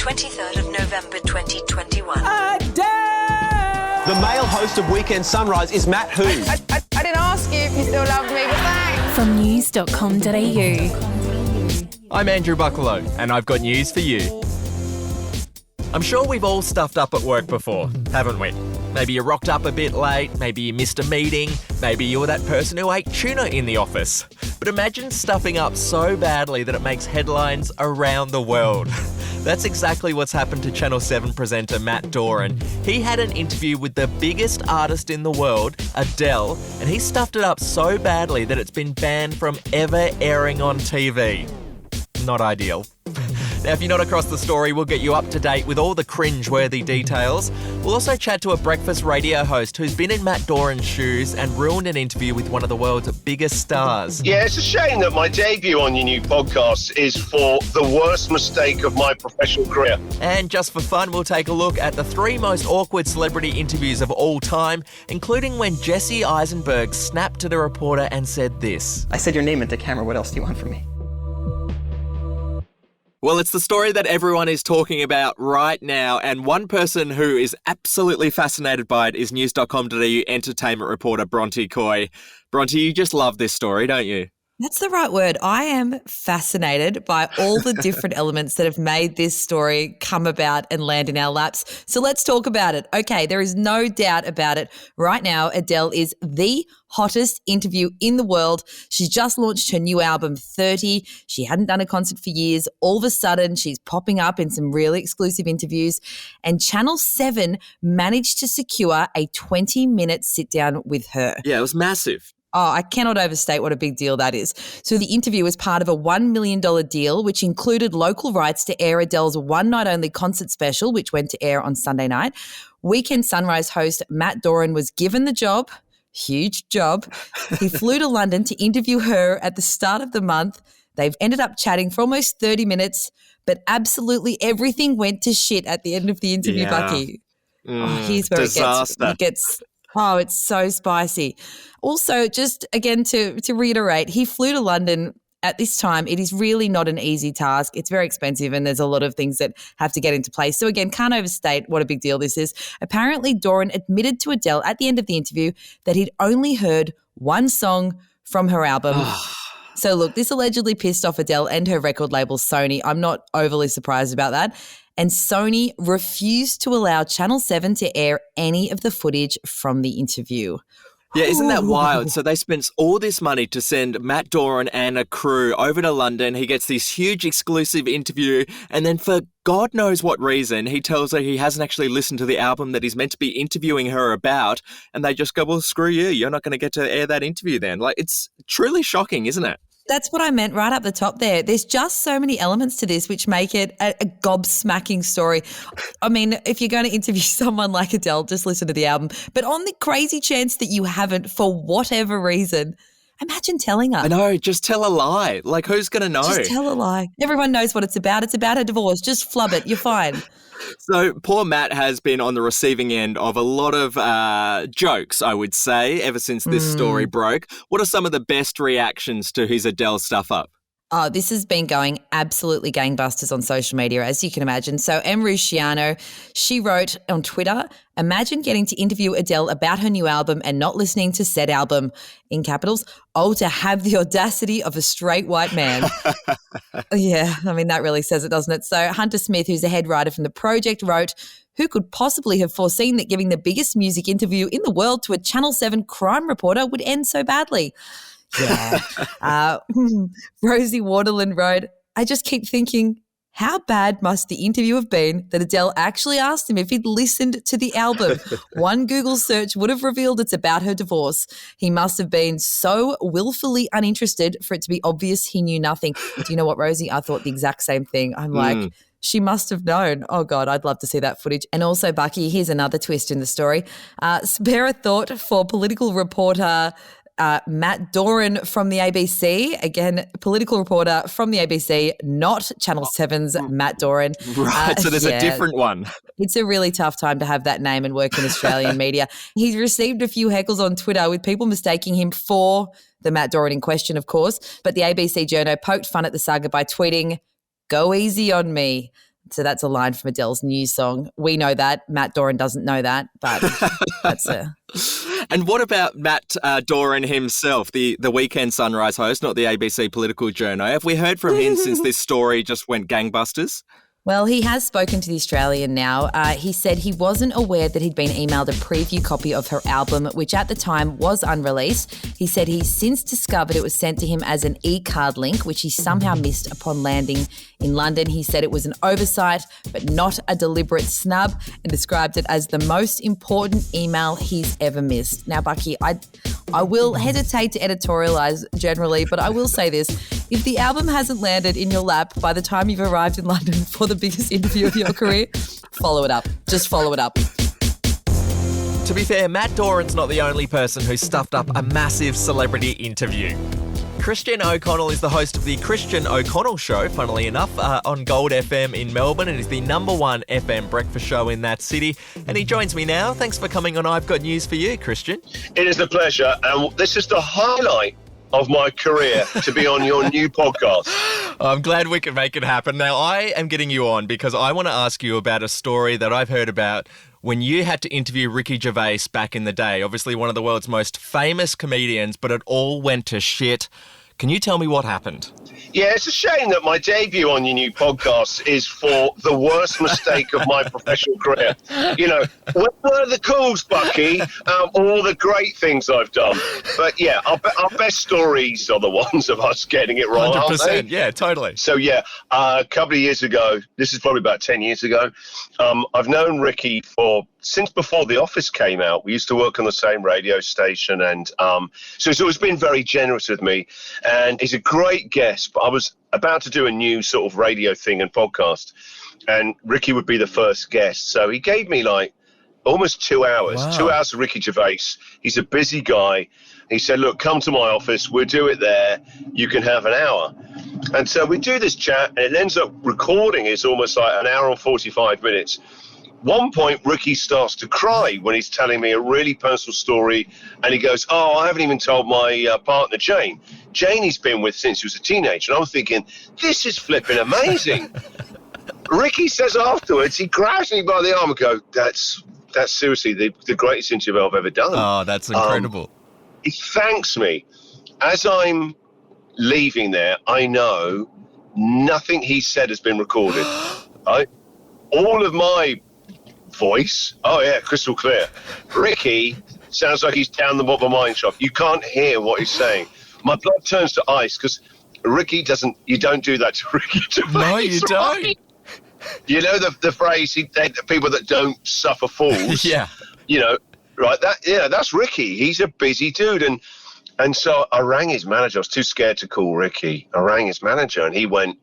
23rd of November 2021. Adele! The male host of Weekend Sunrise is Matt who? I didn't ask you if you still love me, but thanks. From news.com.au. I'm Andrew Bucklow, and I've got news for you. I'm sure we've all stuffed up at work before, haven't we? Maybe you rocked up a bit late, maybe you missed a meeting, maybe you were that person who ate tuna in the office. But imagine stuffing up so badly that it makes headlines around the world. That's exactly what's happened to Channel 7 presenter Matt Doran. He had an interview with the biggest artist in the world, Adele, and he stuffed it up so badly that it's been banned from ever airing on TV. Not ideal. Now, if you're not across the story, we'll get you up to date with all the cringe-worthy details. We'll also chat to a breakfast radio host who's been in Matt Doran's shoes and ruined an interview with one of the world's biggest stars. Yeah, it's a shame that my debut on your new podcast is for the worst mistake of my professional career. And just for fun, we'll take a look at the 3 most awkward celebrity interviews of all time, including when Jesse Eisenberg snapped to the reporter and said this. I said your name into camera. What else do you want from me? Well, it's the story that everyone is talking about right now, and one person who is absolutely fascinated by it is news.com.au entertainment reporter Bronte Coy. Bronte, you just love this story, don't you? That's the right word. I am fascinated by all the different elements that have made this story come about and land in our laps. So let's talk about it. Okay, there is no doubt about it. Right now, Adele is the hottest interview in the world. She's just launched her new album, 30. She hadn't done a concert for years. All of a sudden, she's popping up in some really exclusive interviews. And Channel 7 managed to secure a 20-minute sit-down with her. Yeah, it was massive. Oh, I cannot overstate what a big deal that is. So the interview was part of a $1 million deal, which included local rights to air Adele's one-night-only concert special, which went to air on Sunday night. Weekend Sunrise host Matt Doran was given the job. Huge job. He flew to London to interview her at the start of the month. They've ended up chatting for almost 30 minutes, but absolutely everything went to shit at the end of the interview, Bucky. Here's where it gets oh, it's so spicy. Also, just again to reiterate, he flew to London at this time. It is really not an easy task. It's very expensive and there's a lot of things that have to get into place. So again, can't overstate what a big deal this is. Apparently, Doran admitted to Adele at the end of the interview that he'd only heard one song from her album. So look, this allegedly pissed off Adele and her record label Sony. I'm not overly surprised about that. And Sony refused to allow Channel 7 to air any of the footage from the interview. Yeah, isn't that wild? So they spent all this money to send Matt Doran and a crew over to London. He gets this huge exclusive interview, and then for God knows what reason, he tells her he hasn't actually listened to the album that he's meant to be interviewing her about, and they just go, well, screw you. You're not going to get to air that interview then. Like, it's truly shocking, isn't it? That's what I meant right up the top there. There's just so many elements to this which make it a gobsmacking story. I mean, if you're going to interview someone like Adele, just listen to the album. But on the crazy chance that you haven't for whatever reason, imagine telling her. I know, just tell a lie. Like, who's going to know? Just tell a lie. Everyone knows what it's about. It's about her divorce. Just flub it. You're fine. So poor Matt has been on the receiving end of a lot of jokes, I would say, ever since this story broke. What are some of the best reactions to his Adele stuff up? Oh, this has been going absolutely gangbusters on social media, as you can imagine. So Em Rusciano, she wrote on Twitter, imagine getting to interview Adele about her new album and not listening to said album, in capitals. Oh, to have the audacity of a straight white man. Yeah, I mean, that really says it, doesn't it? So Hunter Smith, who's a head writer from The Project, wrote, who could possibly have foreseen that giving the biggest music interview in the world to a Channel 7 crime reporter would end so badly? Yeah. Rosie Waterland wrote, I just keep thinking, how bad must the interview have been that Adele actually asked him if he'd listened to the album? One Google search would have revealed it's about her divorce. He must have been so willfully uninterested for it to be obvious he knew nothing. Do you know what, Rosie? I thought the exact same thing. I'm like, she must have known. Oh, God, I'd love to see that footage. And also, Bucky, here's another twist in the story. Spare a thought for political reporter Matt Doran from the ABC. Again, political reporter from the ABC, not Channel 7's Matt Doran. Right, so there's a different one. It's a really tough time to have that name and work in Australian media. He's received a few heckles on Twitter with people mistaking him for the Matt Doran in question, of course. But the ABC journo poked fun at the saga by tweeting, go easy on me. So that's a line from Adele's new song. We know that. Matt Doran doesn't know that, but that's a... And what about Matt Doran himself, the Weekend Sunrise host, not the ABC political journo? Have we heard from him since this story just went gangbusters? Well, he has spoken to The Australian now. He said he wasn't aware that he'd been emailed a preview copy of her album, which at the time was unreleased. He said he's since discovered it was sent to him as an e-card link, which he somehow missed upon landing in London. He said it was an oversight, but not a deliberate snub, and described it as the most important email he's ever missed. Now, Bucky, I will hesitate to editorialise generally, but I will say this. If the album hasn't landed in your lap by the time you've arrived in London for the biggest interview of your career, follow it up. Just follow it up. To be fair, Matt Doran's not the only person who stuffed up a massive celebrity interview. Christian O'Connell is the host of the Christian O'Connell Show, funnily enough, on Gold FM in Melbourne. It is the #1 FM breakfast show in that city. And he joins me now. Thanks for coming on I've Got News for You, Christian. It is a pleasure. And this is the highlight of my career to be on your new podcast. I'm glad we can make it happen. Now, I am getting you on because I want to ask you about a story that I've heard about when you had to interview Ricky Gervais back in the day, obviously one of the world's most famous comedians, but it all went to shit. Can you tell me what happened? Yeah, it's a shame that my debut on your new podcast is for the worst mistake of my professional career. You know, where are the calls, Bucky? All the great things I've done. But yeah, our best stories are the ones of us getting it wrong, 100%, aren't they? yeah, totally. So yeah, a couple of years ago, this is probably about 10 years ago, I've known Ricky since before The Office came out. We used to work on the same radio station, and so he's always been very generous with me, and he's a great guest. But I was about to do a new sort of radio thing and podcast, and Ricky would be the first guest. So he gave me like almost 2 hours, Wow. 2 hours of Ricky Gervais. He's a busy guy. He said, look, come to my office. We'll do it there. You can have an hour. And so we do this chat, and it ends up recording. It's almost like an hour and 45 minutes. One point, Ricky starts to cry when he's telling me a really personal story, and he goes, oh, I haven't even told my partner, Jane. Jane he's been with since he was a teenager. And I'm thinking, this is flipping amazing. Ricky says afterwards, he grabs me by the arm and goes, that's seriously the greatest interview I've ever done. Oh, that's incredible. He thanks me. As I'm leaving there, I know nothing he said has been recorded. All of my voice, oh yeah, crystal clear. Ricky sounds like he's down the bottom of a mine shaft. You can't hear what he's saying. My blood turns to ice because Ricky doesn't, you don't do that to Ricky Gervais. No, you don't. Right? You know the phrase, the people that don't suffer fools. Yeah. You know, right, that's Ricky. He's a busy dude. And so I rang his manager. I was too scared to call Ricky. I rang his manager and he went,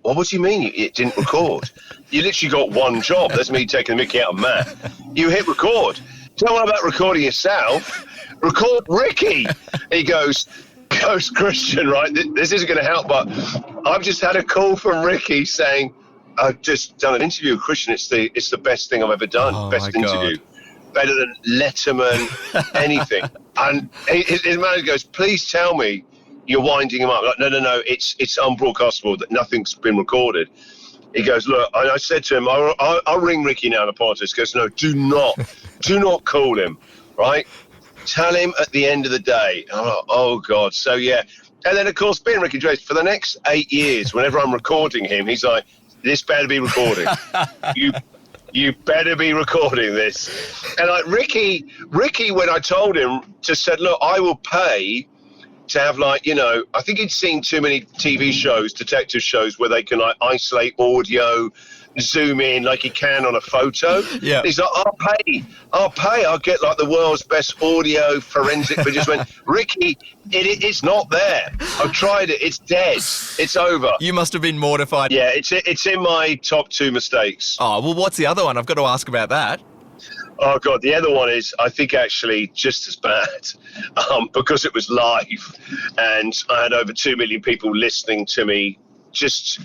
what do you mean it didn't record? You literally got one job. That's me taking the mickey out of Matt. You hit record. Don't worry about recording yourself. Record Ricky. He goes, Christian, right, this isn't going to help, but I've just had a call from Ricky saying, I've just done an interview with Christian. It's the best thing I've ever done. Oh, best my interview. Better than Letterman, anything. And his manager goes, please tell me you're winding him up. Like, no, it's unbroadcastable, that nothing's been recorded. He goes, look, and I said to him, I'll ring Ricky now in the podcast. He goes, no, do not call him, right? Tell him at the end of the day. Oh God. So yeah. And then of course, being Ricky Gervais, for the next 8 years, whenever I'm recording him, he's like, this better be recorded. You better be recording this. And like Ricky, when I told him, just said, look, I will pay to have I think he'd seen too many TV shows, detective shows, where they can isolate audio, zoom in like you can on a photo. Yeah. He's like, I'll pay. I'll get the world's best audio forensic. But just went, Ricky, it's not there. I've tried it. It's dead. It's over. You must have been mortified. Yeah, it's in my top 2 mistakes. Oh, well, what's the other one? I've got to ask about that. Oh, God, the other one is, I think, actually just as bad, because it was live and I had over 2 million people listening to me. Just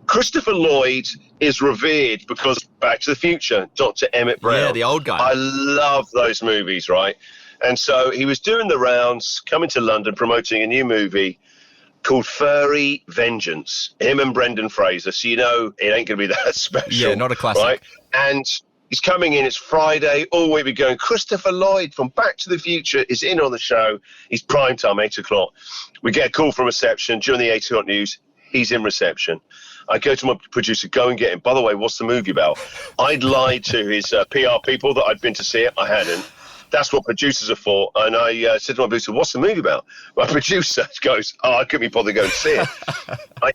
Christopher Lloyd is revered because Back to the Future, Dr. Emmett Brown. Yeah, the old guy. I love those movies, right? And so he was doing the rounds, coming to London, promoting a new movie. called Furry Vengeance. Him and Brendan Fraser. So, you know, it ain't going to be that special. Yeah, not a classic. Right? And he's coming in. It's Friday. All week we're going. Christopher Lloyd from Back to the Future is in on the show. He's prime time, 8 o'clock. We get a call from reception during the 8 o'clock news. He's in reception. I go to my producer, go and get him. By the way, what's the movie about? I'd lied to his PR people that I'd been to see it. I hadn't. That's what producers are for. And I said to my producer, what's the movie about? My producer goes, I couldn't be bothered to go and see it. I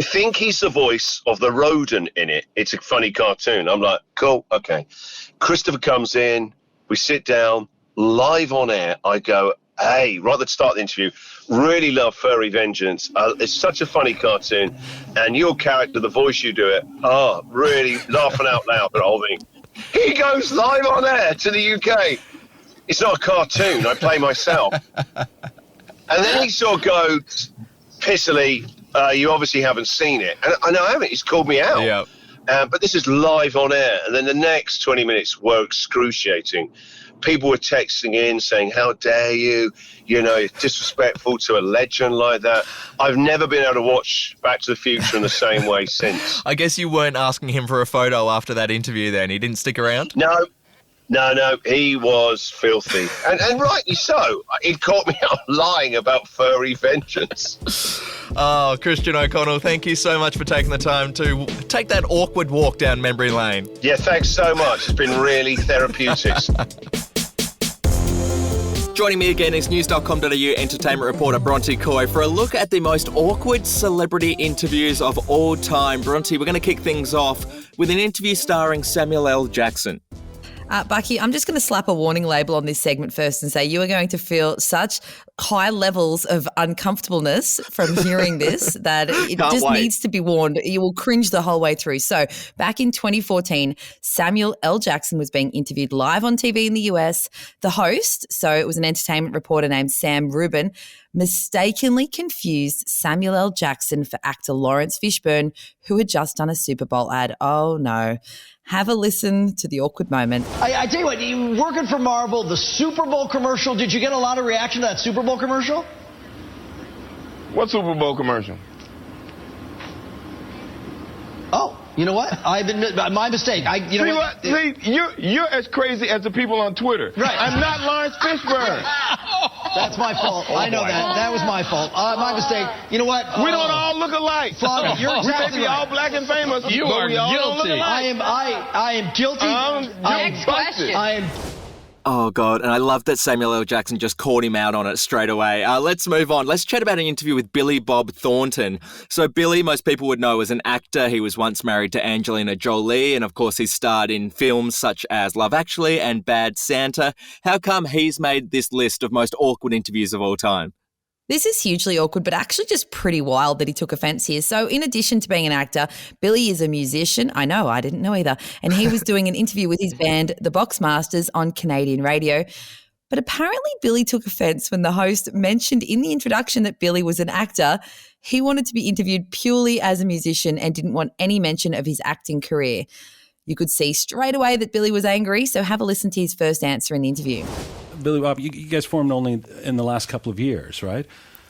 think he's the voice of the rodent in it. It's a funny cartoon. I'm like, cool, okay. Christopher comes in. We sit down. Live on air, I go, hey, right at the start of the interview, really love Furry Vengeance. It's such a funny cartoon. And your character, the voice you do it, really laughing out loud at the whole thing. He goes live on air to the UK. It's not a cartoon. I play myself. And then he sort of goes, pissily, you obviously haven't seen it. And I haven't. He's called me out. Yeah. But this is live on air. And then the next 20 minutes were excruciating. People were texting in saying, how dare you? You know, it's disrespectful to a legend like that. I've never been able to watch Back to the Future in the same way since. I guess you weren't asking him for a photo after that interview then. He didn't stick around? No, he was filthy. And rightly so. He'd caught me out lying about Furry Vengeance. Oh, Christian O'Connell, thank you so much for taking the time to take that awkward walk down memory lane. Yeah, thanks so much. It's been really therapeutic. Joining me again is news.com.au entertainment reporter Bronte Coy for a look at the most awkward celebrity interviews of all time. Bronte, we're going to kick things off with an interview starring Samuel L. Jackson. Bucky, I'm just going to slap a warning label on this segment first and say you are going to feel such high levels of uncomfortableness from hearing this that it just needs to be warned. You will cringe the whole way through. So back in 2014, Samuel L. Jackson was being interviewed live on TV in the US. The host, so it was an entertainment reporter named Sam Rubin, mistakenly confused Samuel L. Jackson for actor Lawrence Fishburne, who had just done a Super Bowl ad. Oh, no. Have a listen to the awkward moment. I tell you what, you working for Marvel, the Super Bowl commercial, did you get a lot of reaction to that Super Bowl commercial? What Super Bowl commercial? Oh, you know what? I've been my mistake. See, you're as crazy as the people on Twitter. Right. I'm not Lawrence Fishburne. That's my fault. I know that. That was my fault. My mistake. You know what? We don't all look alike. Father, you're exactly we may be right. all black and famous. You but are we all don't look guilty. alike. I am guilty. Next question. I am. Oh, God, and I love that Samuel L. Jackson just called him out on it straight away. Let's move on. Let's chat about an interview with Billy Bob Thornton. So Billy, most people would know as an actor. He was once married to Angelina Jolie, and of course he's starred in films such as Love Actually and Bad Santa. How come he's made this list of most awkward interviews of all time? This is hugely awkward, but actually just pretty wild that he took offence here. So in addition to being an actor, Billy is a musician. I know, I didn't know either. And he was doing an interview with his band, the Boxmasters, on Canadian radio. But apparently Billy took offence when the host mentioned in the introduction that Billy was an actor. He wanted to be interviewed purely as a musician and didn't want any mention of his acting career. You could see straight away that Billy was angry, so have a listen to his first answer in the interview. Billy Bob, you guys formed only in the last couple of years, right?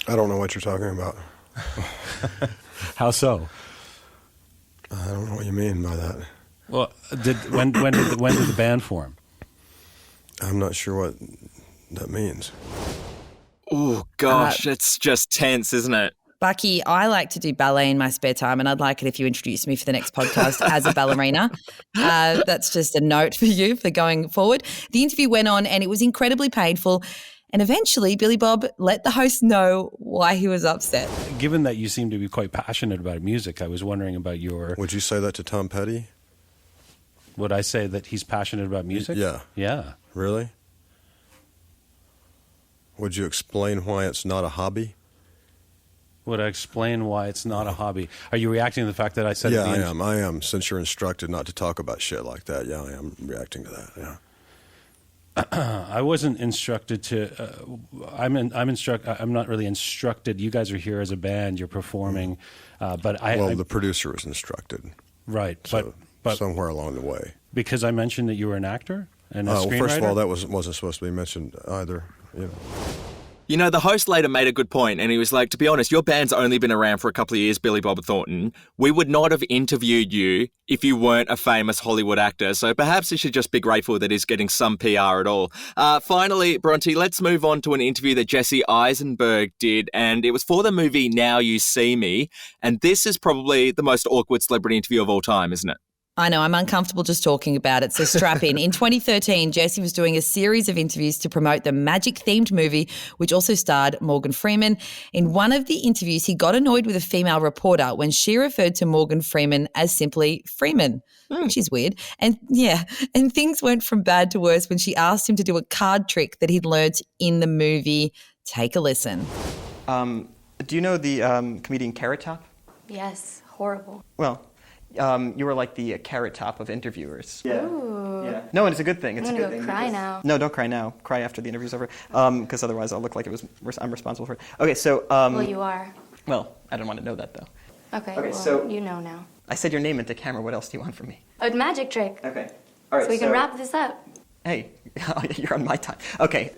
I don't know what you're talking about. How so? I don't know what you mean by that. Well, when did the band form? I'm not sure what that means. Oh, gosh, it's just tense, isn't it? Bucky, I like to do ballet in my spare time, and I'd like it if you introduce me for the next podcast as a ballerina. That's just a note for you for going forward. The interview went on, and it was incredibly painful. And eventually, Billy Bob let the host know why he was upset. Given that you seem to be quite passionate about music, I was wondering about your... Would you say that to Tom Petty? Would I say that he's passionate about music? Yeah. Yeah. Really? Would you explain why it's not a hobby? Would I explain why it's not a hobby? Are you reacting to the fact that I said... Yeah, I am. Since you're instructed not to talk about shit like that, yeah, I am reacting to that, yeah. I wasn't instructed to. I'm not really instructed. You guys are here as a band. You're performing, but the producer was instructed, right? So, but somewhere along the way, because I mentioned that you were an actor and a screenwriter. First of all, that wasn't supposed to be mentioned either. You know. You know, the host later made a good point, and he was like, to be honest, your band's only been around for a couple of years, Billy Bob Thornton. We would not have interviewed you if you weren't a famous Hollywood actor, so perhaps you should just be grateful that he's getting some PR at all. Finally, Bronte, let's move on to an interview that Jesse Eisenberg did, and it was for the movie Now You See Me, and this is probably the most awkward celebrity interview of all time, isn't it? I know, I'm uncomfortable just talking about it, so strap in. In 2013, Jesse was doing a series of interviews to promote the Magic-themed movie, which also starred Morgan Freeman. In one of the interviews, he got annoyed with a female reporter when she referred to Morgan Freeman as simply Freeman, which is weird. And things went from bad to worse when she asked him to do a card trick that he'd learnt in the movie. Take a listen. Do you know the comedian Carrot Top? Yes, horrible. Well, you were like the Carrot Top of interviewers. Ooh. Yeah. No, and it's a good thing. It's I'm a good gonna thing. go cry now. No, don't cry now. Cry after the interview's over, because otherwise I'll look like I'm responsible for it. Okay, so. Well, you are. Well, I don't want to know that though. Okay, well, so you know now. I said your name into camera. What else do you want from me? A magic trick. Okay. All right. So we can wrap this up. Hey, you're on my time. Okay.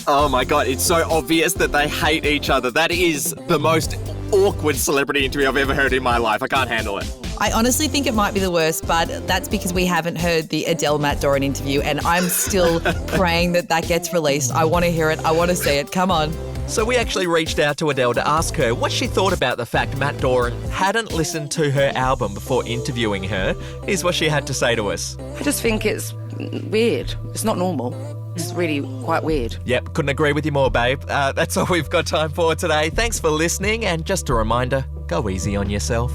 Oh my God, it's so obvious that they hate each other. That is the most awkward celebrity interview I've ever heard in my life. I can't handle it. I honestly think it might be the worst, but that's because we haven't heard the Adele Matt Doran interview, and I'm still praying that gets released. I want to hear it. I want to see it. Come on. So we actually reached out to Adele to ask her what she thought about the fact Matt Doran hadn't listened to her album before interviewing her. Here's what she had to say to us. I just think it's weird. It's not normal. It's really quite weird. Yep, couldn't agree with you more, babe. That's all we've got time for today. Thanks for listening, and just a reminder, go easy on yourself.